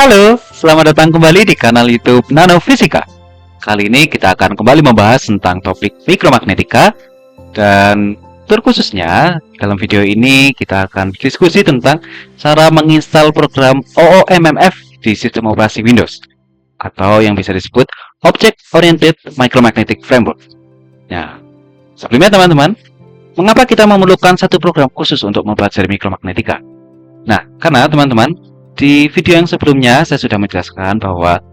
Halo, selamat datang kembali di kanal YouTube Nanofisika. Kali ini kita akan kembali membahas tentang topik mikromagnetika dan terkhususnya dalam video ini kita akan diskusi tentang cara menginstal program OOMMF di sistem operasi Windows atau yang bisa disebut Object Oriented Micromagnetic Framework. Nah, sebelumnya teman-teman, mengapa kita memerlukan satu program khusus untuk mempelajari mikromagnetika? Nah, karena teman-teman, di video yang sebelumnya saya sudah menjelaskan bahwa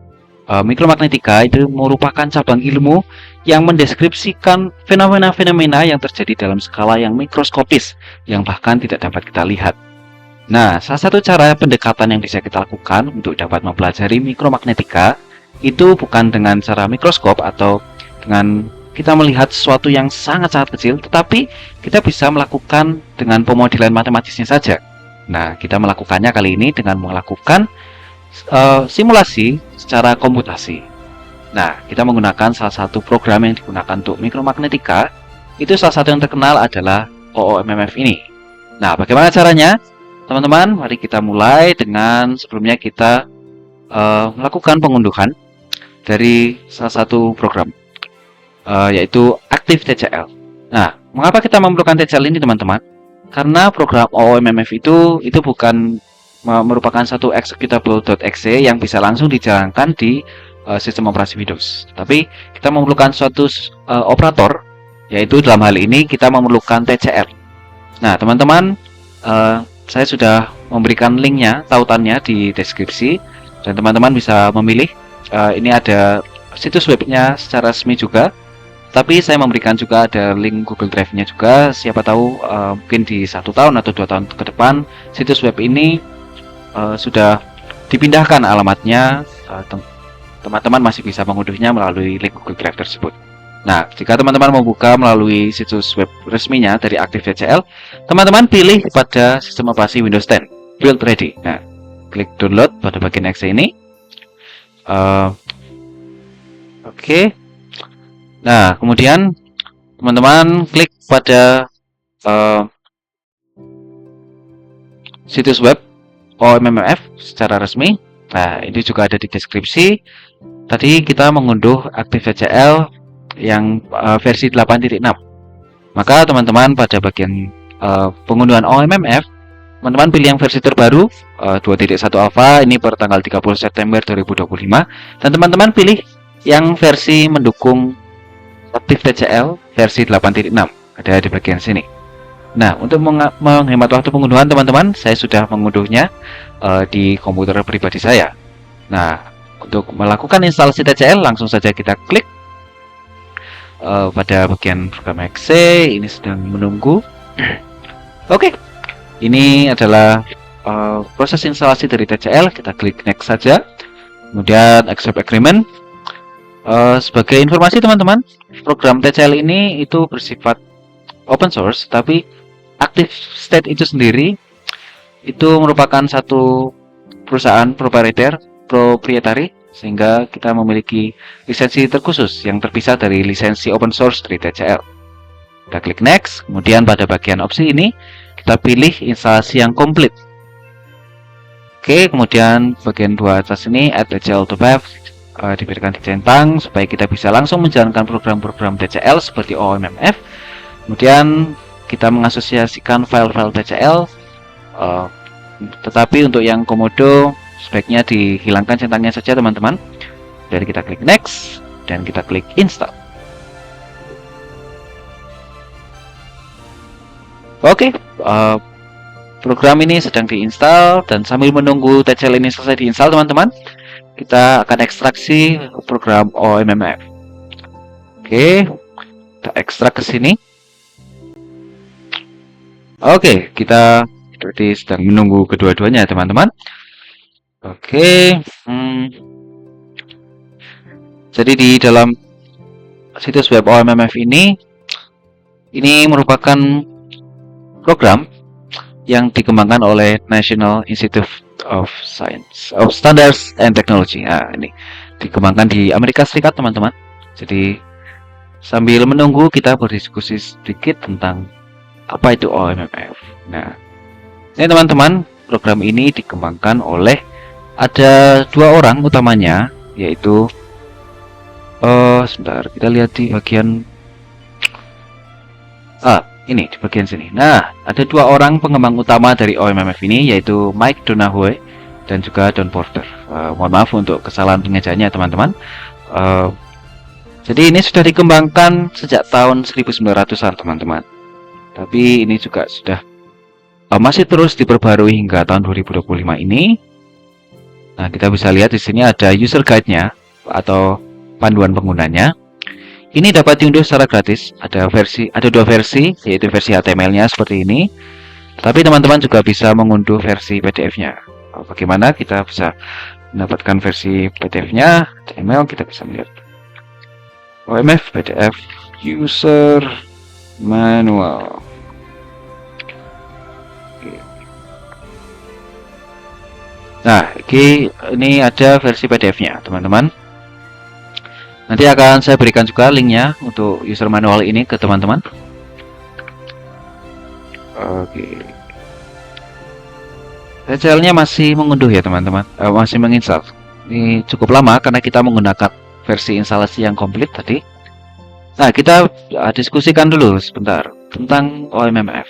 mikromagnetika itu merupakan cabang ilmu yang mendeskripsikan fenomena-fenomena yang terjadi dalam skala yang mikroskopis yang bahkan tidak dapat kita lihat. Nah, salah satu cara pendekatan yang bisa kita lakukan untuk dapat mempelajari mikromagnetika itu bukan dengan cara mikroskop atau dengan kita melihat sesuatu yang sangat-sangat kecil, tetapi kita bisa melakukan dengan pemodelan matematisnya saja. Nah, kita melakukannya kali ini dengan melakukan simulasi secara komputasi. Nah, kita menggunakan salah satu program yang digunakan untuk mikromagnetika. Itu salah satu yang terkenal adalah OOMMF ini. Nah, bagaimana caranya? Teman-teman, mari kita mulai dengan sebelumnya kita melakukan pengunduhan dari salah satu program, yaitu Active TCL. Nah, mengapa kita memerlukan TCL ini, teman-teman? Karena program OOMMF itu bukan merupakan satu executable.exe yang bisa langsung dijalankan di sistem operasi Windows. Tapi kita memerlukan suatu operator, yaitu dalam hal ini kita memerlukan TCL. Nah, teman-teman, saya sudah memberikan linknya, tautannya di deskripsi, dan teman-teman bisa memilih. Ini ada situs webnya secara resmi juga. Tapi saya memberikan juga ada link Google Drive-nya juga. Siapa tahu mungkin di 1 tahun atau 2 tahun ke depan situs web ini sudah dipindahkan alamatnya. Teman-teman masih bisa mengunduhnya melalui link Google Drive tersebut. Nah, jika teman-teman membuka melalui situs web resminya dari Active TCL, teman-teman pilih pada sistem operasi Windows 10 Build Ready. Nah, klik download pada bagian exe ini. Oke. Nah, kemudian teman-teman klik pada situs web OOMMF secara resmi. Nah, ini juga ada di deskripsi. Tadi kita mengunduh Active TCL yang versi 8.6. Maka teman-teman pada bagian pengunduhan OOMMF, teman-teman pilih yang versi terbaru 2.1 alpha, ini per tanggal 30 September 2025, dan teman-teman pilih yang versi mendukung Active TCL versi 8.6, ada di bagian sini. Nah, untuk menghemat waktu pengunduhan teman-teman, saya sudah mengunduhnya di komputer pribadi saya. Nah, untuk melakukan instalasi TCL langsung saja kita klik pada bagian program exe. Ini sedang menunggu. Oke, ini adalah proses instalasi dari TCL. Kita klik next saja, kemudian accept agreement. Sebagai informasi teman-teman, program TCL ini itu bersifat open source, tapi Active State itu sendiri itu merupakan satu perusahaan proprietary, sehingga kita memiliki lisensi terkhusus yang terpisah dari lisensi open source dari TCL. Kita klik next, kemudian pada bagian opsi ini kita pilih instalasi yang komplit. Oke, kemudian bagian 2 atas ini add TCL to path diberikan dicentang supaya kita bisa langsung menjalankan program-program TCL seperti OOMMF. Kemudian kita mengasosiasikan file-file TCL, tetapi untuk yang komodo sebaiknya dihilangkan centangnya saja teman-teman. Dan kita klik next dan kita klik install. Oke, program ini sedang diinstal, dan sambil menunggu TCL ini selesai diinstal teman-teman, kita akan ekstraksi program OOMMF. Oke, kita ekstrak ke sini. Oke, kita berarti sedang menunggu kedua-duanya teman-teman. Oke, jadi di dalam situs web OOMMF ini merupakan program yang dikembangkan oleh National Institute of Science of Standards and Technology. Nah, ini dikembangkan di Amerika Serikat teman-teman. Jadi sambil menunggu kita berdiskusi sedikit tentang apa itu OOMMF. Nah, ini teman-teman, program ini dikembangkan oleh ada dua orang utamanya, yaitu sebentar, kita lihat di bagian ini di bagian sini. Nah, ada dua orang pengembang utama dari OMMF ini, yaitu Mike Donohue dan juga Don Porter. Mohon maaf untuk kesalahan pengejaannya, teman-teman. Jadi ini sudah dikembangkan sejak tahun 1900-an, teman-teman. Tapi ini juga sudah masih terus diperbarui hingga tahun 2025 ini. Nah, kita bisa lihat di sini ada user guide-nya atau panduan penggunanya. Ini dapat diunduh secara gratis. Ada dua versi, yaitu versi HTML-nya seperti ini. Tapi teman-teman juga bisa mengunduh versi PDF-nya. Bagaimana kita bisa mendapatkan versi PDF-nya? HTML kita bisa melihat OMF PDF User Manual. Nah, ini ada versi PDF-nya, teman-teman. Nanti akan saya berikan juga linknya untuk user manual ini ke teman-teman. Oke. TCL-nya masih mengunduh ya, teman-teman. Masih menginstal. Ini cukup lama karena kita menggunakan versi instalasi yang komplit tadi. Nah, kita diskusikan dulu sebentar tentang OMMF.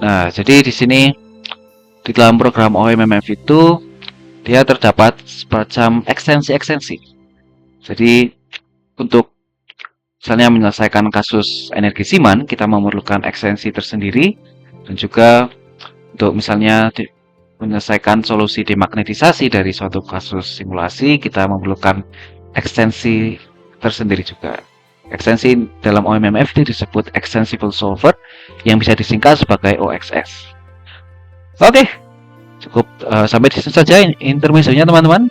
Nah, jadi di sini di dalam program OMMF itu dia terdapat semacam ekstensi-ekstensi. Jadi untuk misalnya menyelesaikan kasus energi Siemens, kita memerlukan ekstensi tersendiri, dan juga untuk misalnya menyelesaikan solusi demagnetisasi dari suatu kasus simulasi, kita memerlukan ekstensi tersendiri juga. Ekstensi dalam OMMF itu disebut Extensible Solver yang bisa disingkat sebagai OXS. Oke, cukup sampai di sini saja intermezzonya, teman-teman,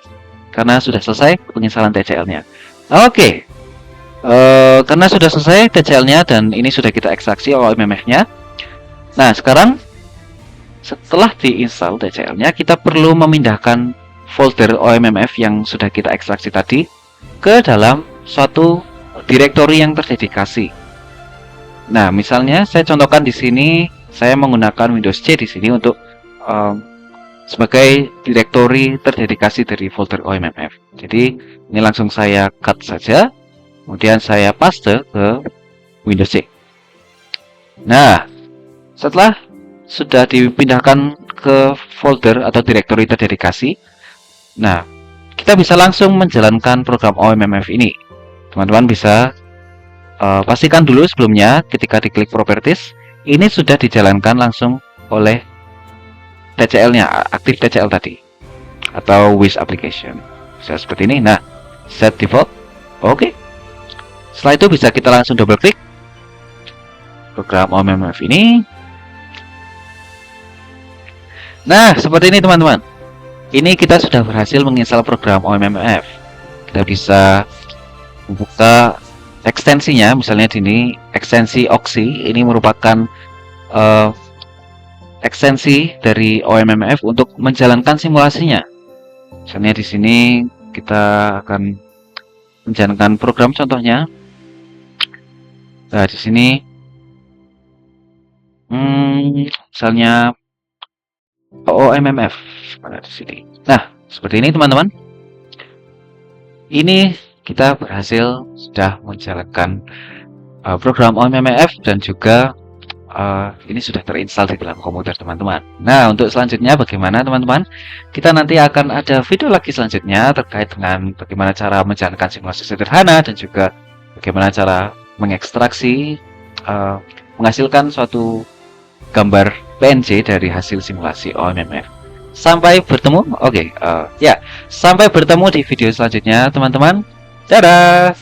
karena sudah selesai penginstalan TCL-nya. Oke, karena sudah selesai TCL-nya dan ini sudah kita ekstraksi OMMF-nya. Nah, sekarang setelah diinstal TCL-nya, kita perlu memindahkan folder OMMF yang sudah kita ekstraksi tadi ke dalam suatu direktori yang terdedikasi. Nah, misalnya saya contohkan di sini, saya menggunakan Windows C di sini untuk sebagai direktori terdedikasi dari folder OMMF. Jadi ini langsung saya cut saja, kemudian saya paste ke Windows C. Nah, setelah sudah dipindahkan ke folder atau direktori terdedikasi, nah, kita bisa langsung menjalankan program OMMF ini. Teman-teman bisa pastikan dulu sebelumnya ketika diklik Properties, ini sudah dijalankan langsung oleh TCL-nya, aktif TCL tadi, atau Wish Application. Bisa seperti ini. Nah, set default. Oke. Setelah itu bisa kita langsung double klik program OMMF ini. Nah, seperti ini, teman-teman. Ini kita sudah berhasil menginstal program OMMF. Kita bisa membuka ekstensinya, misalnya di sini ekstensi Oxy. Ini merupakan ekstensi dari OMMF untuk menjalankan simulasinya. Misalnya di sini kita akan menjalankan program contohnya. Nah, di sini misalnya OMMF pada di sini. Nah, seperti ini, teman-teman. Ini kita berhasil sudah menjalankan program OMMF dan juga ini sudah terinstall di dalam komputer, teman-teman. Nah, untuk selanjutnya bagaimana, teman-teman? Kita nanti akan ada video lagi selanjutnya terkait dengan bagaimana cara menjalankan simulasi sederhana dan juga bagaimana cara mengekstraksi menghasilkan suatu gambar PNG dari hasil simulasi OMMF. Sampai bertemu. Sampai bertemu di video selanjutnya, teman-teman. Dadah.